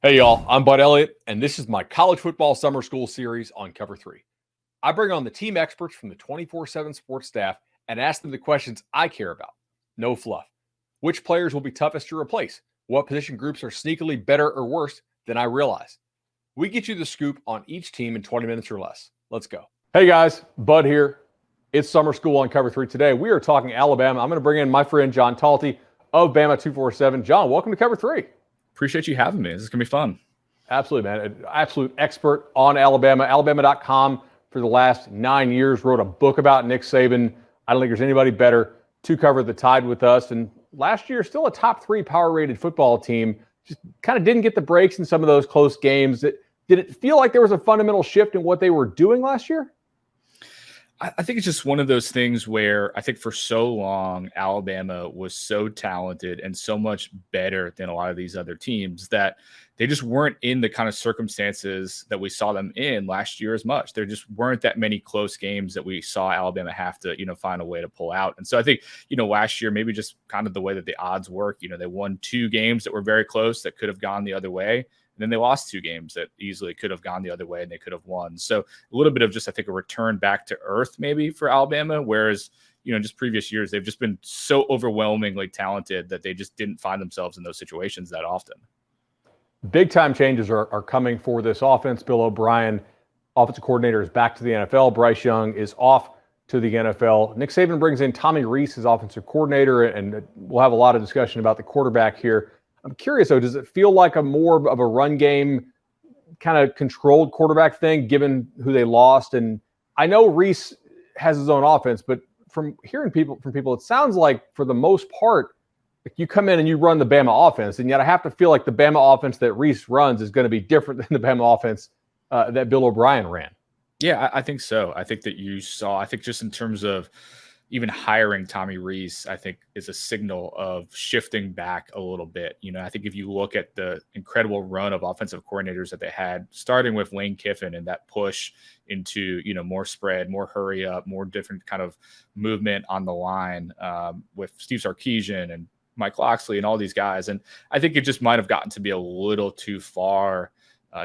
Hey, y'all, I'm Bud Elliott, and this is my college football summer school series on Cover 3. I bring on the team experts from the 24/7 sports staff and ask them the questions I care about. No fluff. Which players will be toughest to replace? What position groups are sneakily better or worse than I realize? We get you the scoop on each team in 20 minutes or less. Let's go. Hey, guys, Bud here. It's summer school on Cover 3 today. We are talking Alabama. I'm going to bring in my friend John Talty of Bama 247. John, welcome to Cover 3. Appreciate you having me. This is going to be fun. Absolutely, man. An absolute expert on Alabama. Alabama.com for the last 9 years. Wrote a book about Nick Saban. I don't think there's anybody better to cover the Tide with us. And last year, still a top 3 power-rated football team. Just kind of didn't get the breaks in some of those close games. Did it feel like there was a fundamental shift in what they were doing last year? I think it's just one of those things where I think for so long, Alabama was so talented and so much better than a lot of these other teams that they just weren't in the kind of circumstances that we saw them in last year as much. There just weren't that many close games that we saw Alabama have to, find a way to pull out. And so I think, last year, maybe just kind of the way that the odds work, they won 2 games that were very close that could have gone the other way. And then they lost 2 games that easily could have gone the other way and they could have won. So a little bit of just, I think, a return back to earth maybe for Alabama, whereas, just previous years, they've just been so overwhelmingly talented that they just didn't find themselves in those situations that often. Big time changes are coming for this offense. Bill O'Brien, offensive coordinator, is back to the NFL. Bryce Young is off to the NFL. Nick Saban brings in Tommy Rees as offensive coordinator, and we'll have a lot of discussion about the quarterback here. I'm curious, though, does it feel like a more of a run game kind of controlled quarterback thing, given who they lost? And I know Reese has his own offense, but from hearing from people, it sounds like for the most part, you come in and you run the Bama offense, and yet I have to feel like the Bama offense that Reese runs is going to be different than the Bama offense that Bill O'Brien ran. Yeah, I think so. I think that I think just in terms of even hiring Tommy Rees, I think is a signal of shifting back a little bit. I think if you look at the incredible run of offensive coordinators that they had, starting with Lane Kiffin and that push into, more spread, more hurry up, more different kind of movement on the line with Steve Sarkisian and Mike Loxley and all these guys. And I think it just might have gotten to be a little too far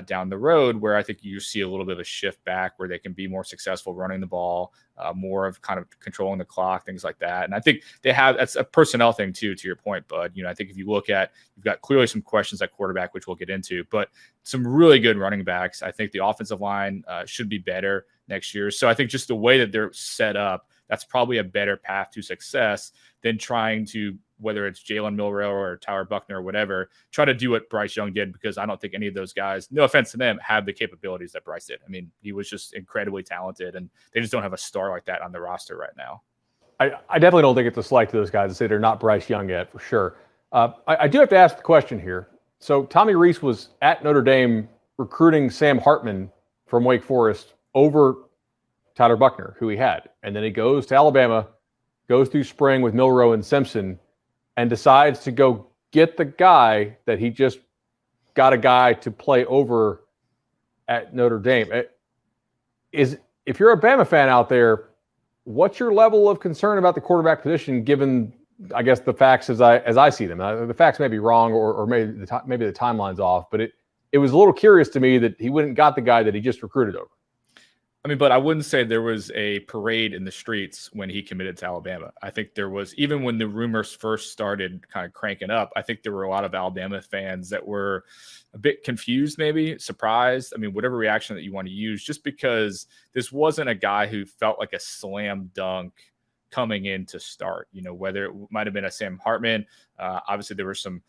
down the road, where I think you see a little bit of a shift back where they can be more successful running the ball, more of kind of controlling the clock, things like that. And I think that's a personnel thing too, to your point, Bud. I think if you look at, you've got clearly some questions at quarterback, which we'll get into, but some really good running backs. I think the offensive line should be better next year. So I think just the way that they're set up, that's probably a better path to success than trying to, whether it's Jalen Milroe or Tyler Buckner or whatever, try to do what Bryce Young did, because I don't think any of those guys, no offense to them, have the capabilities that Bryce did. I mean, he was just incredibly talented, and they just don't have a star like that on the roster right now. I definitely don't think it's a slight to those guys to say they're not Bryce Young yet, for sure. I do have to ask the question here. So Tommy Rees was at Notre Dame recruiting Sam Hartman from Wake Forest over Tyler Buckner, who he had. And then he goes to Alabama, goes through spring with Milroe and Simpson, and decides to go get the guy that he just got a guy to play over at Notre Dame. If you're a Bama fan out there, what's your level of concern about the quarterback position, given, I guess, the facts as I see them? The facts may be wrong, or maybe the timeline's off, but it was a little curious to me that he went and got the guy that he just recruited over. I mean, but I wouldn't say there was a parade in the streets when he committed to Alabama. I think there was, even when the rumors first started kind of cranking up, I think there were a lot of Alabama fans that were a bit confused, maybe surprised. I mean, whatever reaction that you want to use, just because this wasn't a guy who felt like a slam dunk coming in to start, whether it might have been a Sam Hartman. Obviously, there were some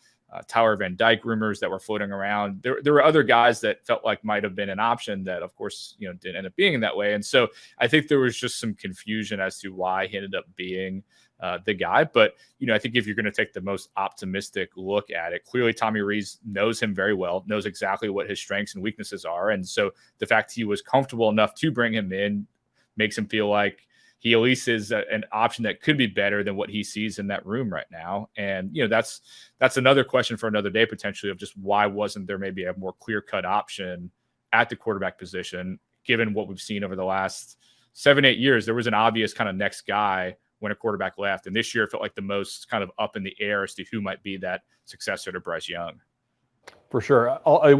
Tyler Van Dyke rumors that were floating around. There were other guys that felt like might have been an option that, of course, didn't end up being that way. And so I think there was just some confusion as to why he ended up being the guy. But, I think if you're going to take the most optimistic look at it, clearly Tommy Rees knows him very well, knows exactly what his strengths and weaknesses are. And so the fact he was comfortable enough to bring him in makes him feel like he at least is an option that could be better than what he sees in that room right now. And, that's another question for another day, potentially, of just why wasn't there maybe a more clear-cut option at the quarterback position, given what we've seen over the last 7-8 years. There was an obvious kind of next guy when a quarterback left. And this year it felt like the most kind of up in the air as to who might be that successor to Bryce Young. For sure.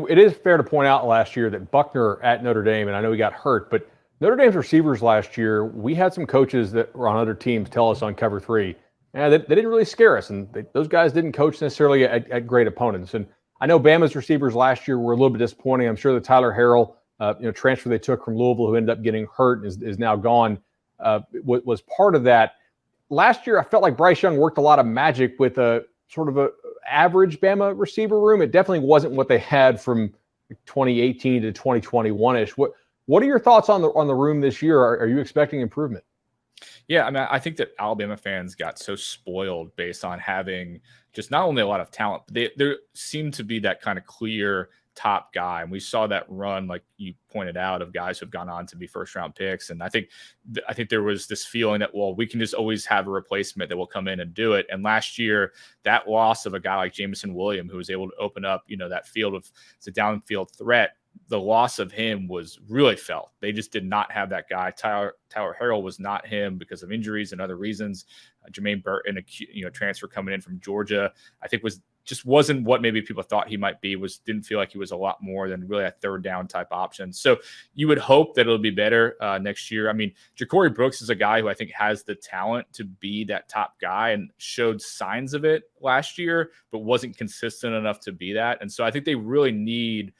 It is fair to point out last year that Buckner at Notre Dame, and I know he got hurt, but Notre Dame's receivers last year, we had some coaches that were on other teams tell us on Cover 3, they didn't really scare us, and those guys didn't coach necessarily at great opponents. And I know Bama's receivers last year were a little bit disappointing. I'm sure the Tyler Harrell transfer they took from Louisville, who ended up getting hurt and is now gone, was part of that. Last year, I felt like Bryce Young worked a lot of magic with a sort of a average Bama receiver room. It definitely wasn't what they had from 2018 to 2021-ish. What are your thoughts on the room this year? Are you expecting improvement? Yeah, I mean, I think that Alabama fans got so spoiled based on having just not only a lot of talent, but there seemed to be that kind of clear top guy. And we saw that run, like you pointed out, of guys who have gone on to be first-round picks. And I think there was this feeling that, well, we can just always have a replacement that will come in and do it. And last year, that loss of a guy like Jameson Williams, who was able to open up, that field of it's a downfield threat, the loss of him was really felt. They just did not have that guy. Tyler Harrell was not him because of injuries and other reasons. Jermaine Burton, transfer coming in from Georgia, I think wasn't what maybe people thought he might be. Didn't feel like he was a lot more than really a third down type option. So you would hope that it'll be better next year. I mean, Ja'Cory Brooks is a guy who I think has the talent to be that top guy and showed signs of it last year, but wasn't consistent enough to be that. And so I think they really need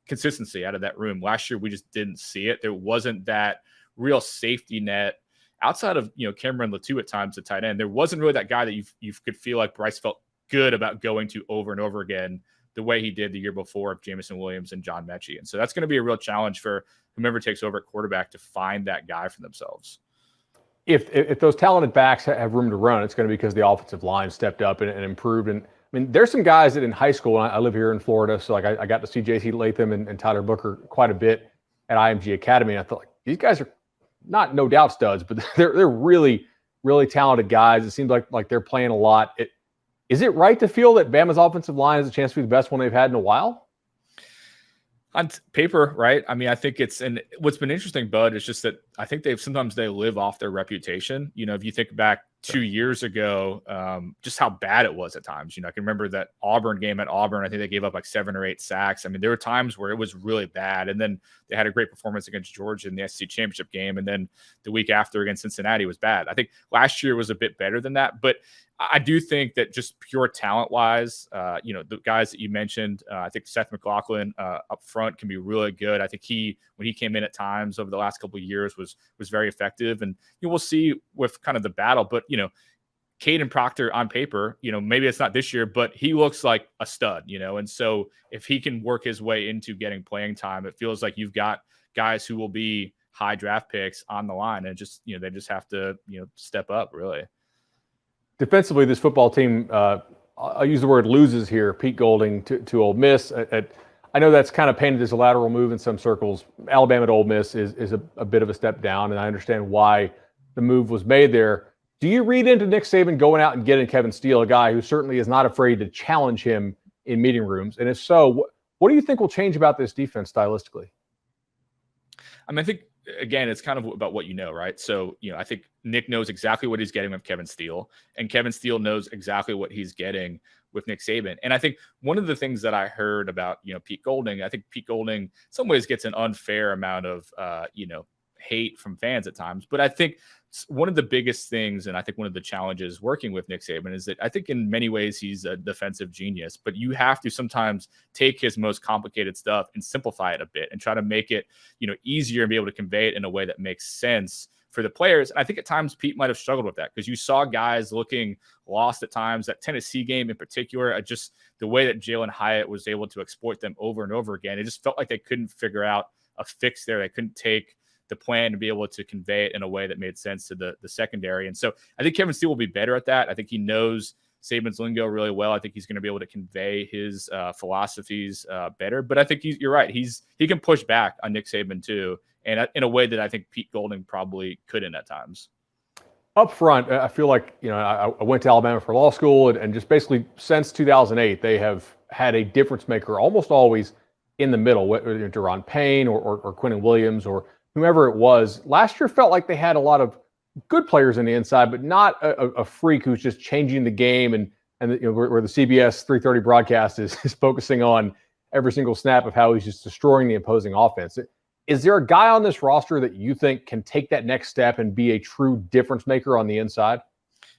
consistency out of that room. Last year, we just didn't see it. There wasn't that real safety net outside of, Cameron Latou at times, the tight end. There wasn't really that guy that you could feel like Bryce felt good about going to over and over again the way he did the year before of Jameson Williams and John Mechie. And so that's going to be a real challenge for whomever takes over at quarterback to find that guy for themselves. If those talented backs have room to run, it's going to be because the offensive line stepped up and improved. And I mean, there's some guys that in high school, and I live here in Florida, so like I got to see J.C. Latham and Tyler Booker quite a bit at IMG Academy. And I thought, like, these guys are not no doubt studs, but they're really, really talented guys. It seems like they're playing a lot. Is it right to feel that Bama's offensive line has a chance to be the best one they've had in a while? On paper, right? I mean, I think and what's been interesting, Bud, is just that I think sometimes they live off their reputation. If you think back 2 years ago, just how bad it was at times. I can remember that Auburn game at Auburn. I think they gave up like 7 or 8 sacks. I mean, there were times where it was really bad. And then they had a great performance against Georgia in the SEC championship game. And then the week after against Cincinnati was bad. I think last year was a bit better than that. But I do think that just pure talent-wise, the guys that you mentioned, I think Seth McLaughlin up front can be really good. I think when he came in at times over the last couple of years was very effective. And we'll see with kind of the battle. But, Caden Proctor on paper, maybe it's not this year, but he looks like a stud, And so if he can work his way into getting playing time, it feels like you've got guys who will be high draft picks on the line. And just, they just have to, step up, really. Defensively, this football team, I'll use the word loses here, Pete Golding to Ole Miss. I know that's kind of painted as a lateral move in some circles. Alabama to Ole Miss is a bit of a step down, and I understand why the move was made there. Do you read into Nick Saban going out and getting Kevin Steele, a guy who certainly is not afraid to challenge him in meeting rooms? And if so, what do you think will change about this defense stylistically? I mean, I think, again, it's kind of about what you know, right? So, I think Nick knows exactly what he's getting with Kevin Steele, and Kevin Steele knows exactly what he's getting with Nick Saban. And I think one of the things that I heard about, Pete Golding, I think Pete Golding in some ways gets an unfair amount of, hate from fans at times. But I think one of the biggest things, and I think one of the challenges working with Nick Saban, is that I think in many ways he's a defensive genius, but you have to sometimes take his most complicated stuff and simplify it a bit and try to make it, easier and be able to convey it in a way that makes sense for the players. And I think at times Pete might have struggled with that because you saw guys looking lost at times. That Tennessee game in particular, just the way that Jalen Hyatt was able to exploit them over and over again, it just felt like they couldn't figure out a fix there. They couldn't take the plan to be able to convey it in a way that made sense to the secondary. And so I think Kevin Steele will be better at that. I think he knows Saban's lingo really well. I think he's going to be able to convey his philosophies better. But I think you're right. He can push back on Nick Saban too, and in a way that I think Pete Golding probably couldn't at times. Up front, I feel like, I went to Alabama for law school, and just basically since 2008, they have had a difference maker almost always in the middle, whether Deron Payne or Quinnen Williams or whomever it was. Last year felt like they had a lot of good players on the inside, but not a freak who's just changing the game and and where the CBS 3:30 broadcast is focusing on every single snap of how he's just destroying the opposing offense. Is there a guy on this roster that you think can take that next step and be a true difference maker on the inside?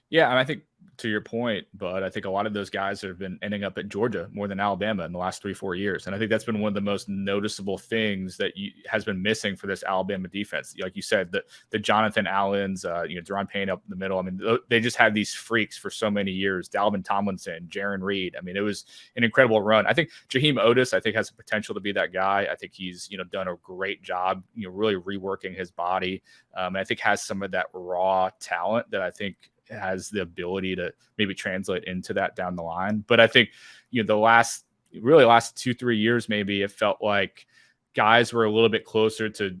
Yeah, and I think to your point, Bud, I think a lot of those guys have been ending up at Georgia more than Alabama in the last 3-4 years. And I think that's been one of the most noticeable things that has been missing for this Alabama defense. Like you said, the Jonathan Allens, Deron Payne up in the middle. I mean, they just had these freaks for so many years. Dalvin Tomlinson, Jaron Reed. I mean, it was an incredible run. I think Jaheim Otis, I think, has the potential to be that guy. I think he's, done a great job, really reworking his body. And I think has some of that raw talent that I think has the ability to maybe translate into that down the line. But I think, the last 2-3 years, maybe it felt like guys were a little bit closer to,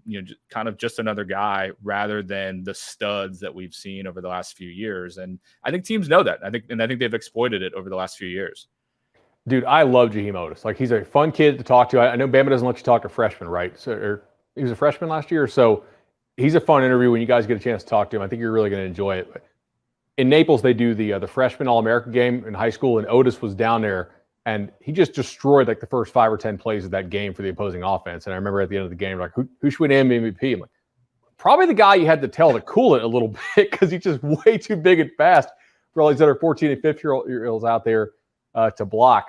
kind of just another guy rather than the studs that we've seen over the last few years. And I think teams know that. I think they've exploited it over the last few years. Dude, I love Jaheim Otis. Like, he's a fun kid to talk to. I know Bama doesn't let you talk to freshmen, right? So he was a freshman last year. So he's a fun interview when you guys get a chance to talk to him. I think you're really going to enjoy it. But in Naples, they do the freshman All-American game in high school, and Otis was down there, and he just destroyed like the first 5 or 10 plays of that game for the opposing offense. And I remember at the end of the game, like, who should win MVP? I'm like, probably the guy you had to tell to cool it a little bit because he's just way too big and fast for all these other 14 and 15-year-olds out there to block.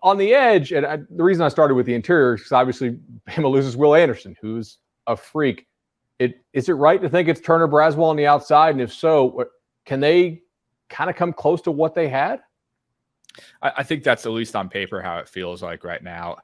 On the edge, and the reason I started with the interior is because obviously Bama loses Will Anderson, who's a freak. Is it right to think it's Turner Braswell on the outside? And if so, can they kind of come close to what they had? I think that's at least on paper how it feels like right now.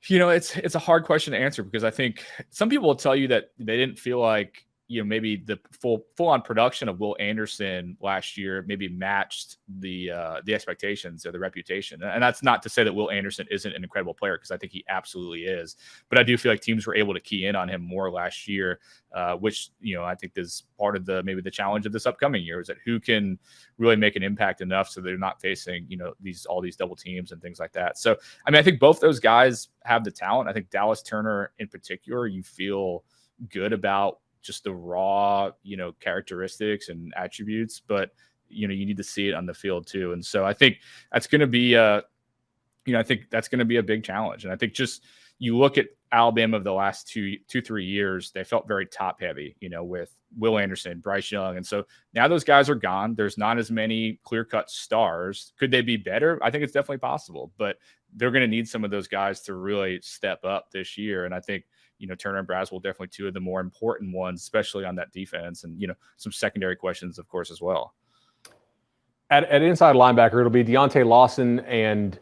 It's a hard question to answer because I think some people will tell you that they didn't feel like, maybe the full on production of Will Anderson last year maybe matched the expectations or the reputation. And that's not to say that Will Anderson isn't an incredible player, because I think he absolutely is. But I do feel like teams were able to key in on him more last year, which, I think is part of maybe the challenge of this upcoming year, is that who can really make an impact enough so they're not facing, all these double teams and things like that. So, I mean, I think both those guys have the talent. I think Dallas Turner in particular, you feel good about just the raw, characteristics and attributes, but you need to see it on the field too. And so I think that's going to be I think that's going to be a big challenge. And I think just you look at Alabama of the last 2-3 years, they felt very top heavy, with Will Anderson, Bryce Young. And so now those guys are gone. There's not as many clear-cut stars. Could they be better? I think it's definitely possible, but they're going to need some of those guys to really step up this year. And I think, Turner and Braswell definitely two of the more important ones, especially on that defense, and some secondary questions, of course, as well. At inside linebacker, it'll be Deontay Lawson and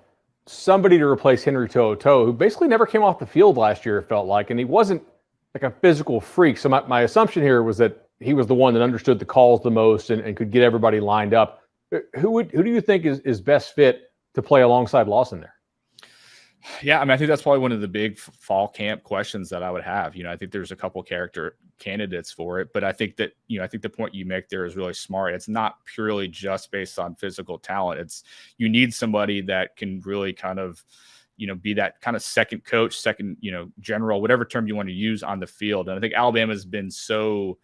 somebody to replace Henry To'oTo'o, who basically never came off the field last year, it felt like, and he wasn't like a physical freak. So my assumption here was that he was the one that understood the calls the most and could get everybody lined up. Who do you think is best fit to play alongside Lawson there? Yeah, I mean, I think that's probably one of the big fall camp questions that I would have. I think there's a couple character candidates for it, but I think that, I think the point you make there is really smart. It's not purely just based on physical talent. It's you need somebody that can really kind of, be that kind of second coach, second, general, whatever term you want to use on the field. And I think Alabama's been so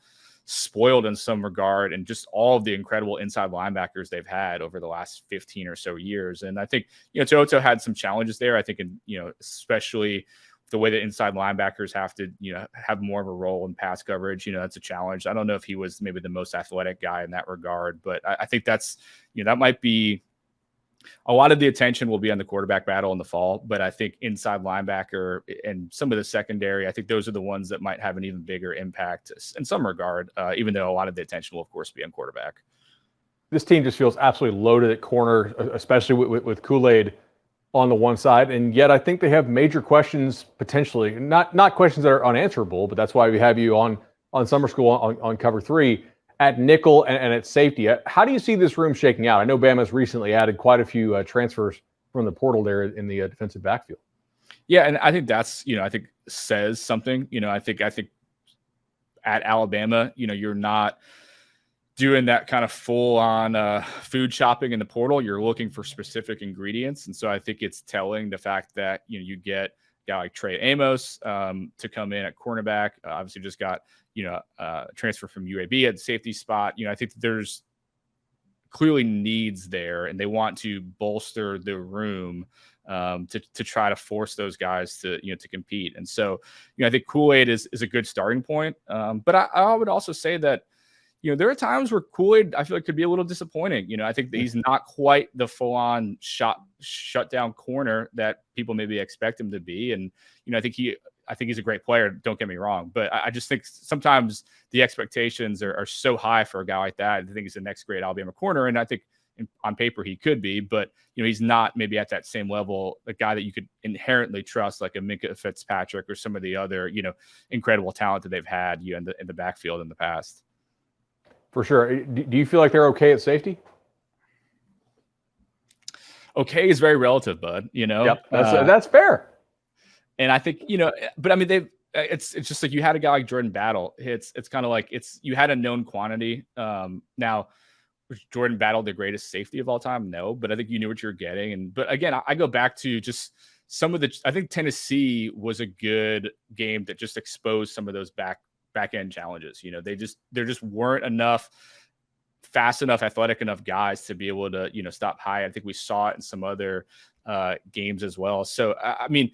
spoiled in some regard, and just all of the incredible inside linebackers they've had over the last 15 or so years. And I think, To'oTo'o had some challenges there. I think, especially the way that inside linebackers have to, have more of a role in pass coverage, that's a challenge. I don't know if he was maybe the most athletic guy in that regard, but I think that's, that might be a lot of the attention will be on the quarterback battle in the fall, but I think inside linebacker and some of the secondary, I think those are the ones that might have an even bigger impact in some regard, even though a lot of the attention will, of course, be on quarterback. This team just feels absolutely loaded at corner, especially with Kool-Aid on the one side, and yet I think they have major questions potentially, not questions that are unanswerable, but that's why we have you on Summer School on Cover 3. At nickel and at safety. How do you see this room shaking out? I know Bama's recently added quite a few transfers from the portal there in the defensive backfield. Yeah, and I think that's, I think says something. I think at Alabama, you're not doing that kind of full-on food shopping in the portal. You're looking for specific ingredients. And so I think it's telling the fact that, you get a guy like Trey Amos to come in at cornerback. Obviously just got, transfer from UAB at the safety spot. I think there's clearly needs there, and they want to bolster the room to try to force those guys to to compete. And so I think Kool-Aid is a good starting point. But I would also say that there are times where Kool-Aid, I feel like, could be a little disappointing. I think that he's not quite the full-on shut-down corner that people maybe expect him to be. And, I think he's a great player. Don't get me wrong. But I just think sometimes the expectations are so high for a guy like that. I think he's the next great Alabama corner. And I think on paper he could be. But, he's not maybe at that same level, a guy that you could inherently trust, like a Minkah Fitzpatrick or some of the other, incredible talent that they've had in the backfield in the past. For sure. Do you feel like they're okay at safety? Okay is very relative, Bud. Yep, that's fair. And I think but I mean it's just like you had a guy like Jordan Battle. It's kind of like you had a known quantity. Now, was Jordan Battle the greatest safety of all time? No, but I think you knew what you're getting. But again, I go back to just some of I think Tennessee was a good game that just exposed some of those back end challenges. There just weren't enough fast enough, athletic enough guys to be able to, stop high. I think we saw it in some other games as well. So, I mean,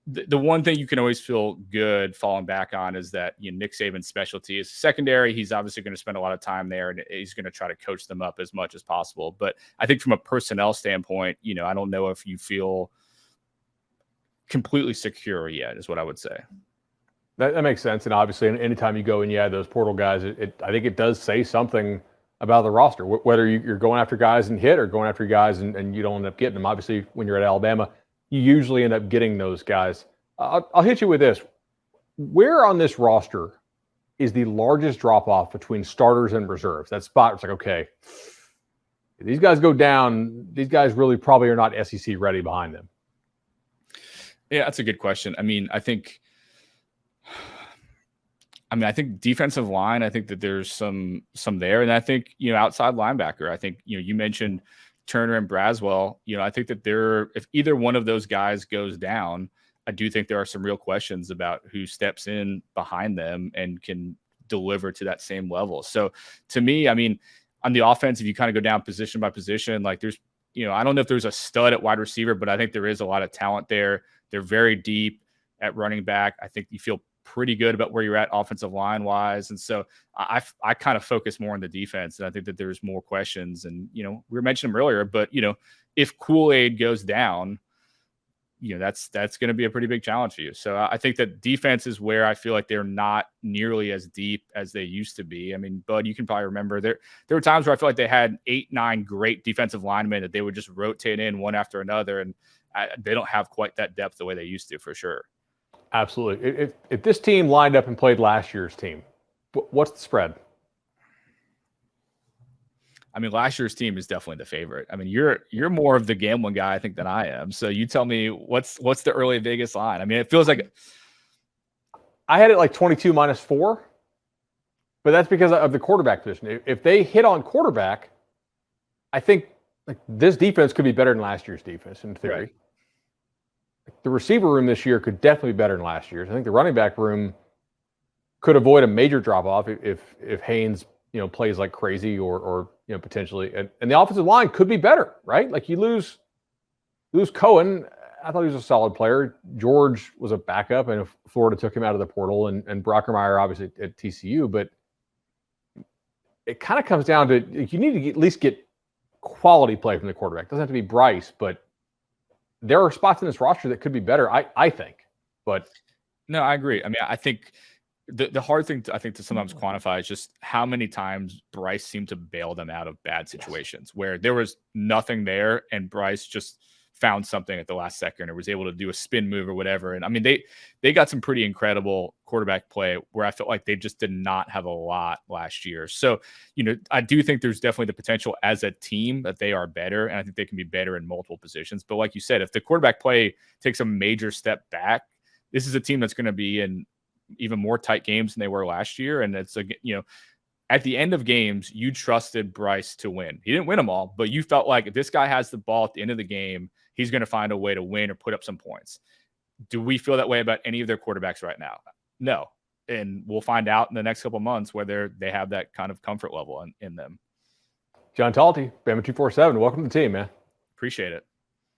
the one thing you can always feel good falling back on is that Nick Saban's specialty is secondary. He's obviously going to spend a lot of time there, and he's going to try to coach them up as much as possible. But I think from a personnel standpoint, I don't know if you feel completely secure yet, is what I would say. That makes sense. And obviously, anytime you go and you add those portal guys, I think it does say something about the roster, whether you're going after guys and hit or going after guys and you don't end up getting them. Obviously, when you're at Alabama, you usually end up getting those guys. I'll hit you with this. Where on this roster is the largest drop-off between starters and reserves? That spot, it's like, okay, if these guys go down, these guys really probably are not SEC ready behind them. Yeah, that's a good question. I think defensive line, I think that there's some there. And I think, outside linebacker, I think, you mentioned Turner and Braswell. I think that if either one of those guys goes down, I do think there are some real questions about who steps in behind them and can deliver to that same level. So to me, on the offense, if you kind of go down position by position, like there's, I don't know if there's a stud at wide receiver, but I think there is a lot of talent there. They're very deep at running back. I think you feel pretty good about where you're at offensive line wise. And so I kind of focus more on the defense. And I think that there's more questions. And, we were mentioning them earlier, but, if Kool-Aid goes down, that's going to be a pretty big challenge for you. So I think that defense is where I feel like they're not nearly as deep as they used to be. Bud, you can probably remember there were times where I feel like they had 8-9 great defensive linemen that they would just rotate in one after another. And they don't have quite that depth the way they used to, for sure. Absolutely. If this team lined up and played last year's team, what's the spread? Last year's team is definitely the favorite. You're more of the gambling guy, I think, than I am. So you tell me what's the early Vegas line? It feels like I had it like 22 -4, but that's because of the quarterback position. If they hit on quarterback, I think like this defense could be better than last year's defense in theory. Right. The receiver room this year could definitely be better than last year's. I think the running back room could avoid a major drop off if Haynes, plays like crazy or potentially, and the offensive line could be better, right? Like you lose Cohen. I thought he was a solid player. George was a backup, and Florida took him out of the portal, and Brockermeyer obviously at TCU. But it kind of comes down to you need to at least get quality play from the quarterback. It doesn't have to be Bryce, but there are spots in this roster that could be better, I think. But no, I agree. I think the hard thing to sometimes quantify is just how many times Bryce seemed to bail them out of bad situations where there was nothing there and Bryce just found something at the last second or was able to do a spin move or whatever. And they got some pretty incredible quarterback play where I felt like they just did not have a lot last year. So, I do think there's definitely the potential as a team that they are better. And I think they can be better in multiple positions. But like you said, if the quarterback play takes a major step back, this is a team that's going to be in even more tight games than they were last year. And it's at the end of games, you trusted Bryce to win. He didn't win them all, but you felt like if this guy has the ball at the end of the game, he's going to find a way to win or put up some points. Do we feel that way about any of their quarterbacks right now? No. And we'll find out in the next couple of months whether they have that kind of comfort level in them. John Talty, Bama 247. Welcome to the team, man. Appreciate it.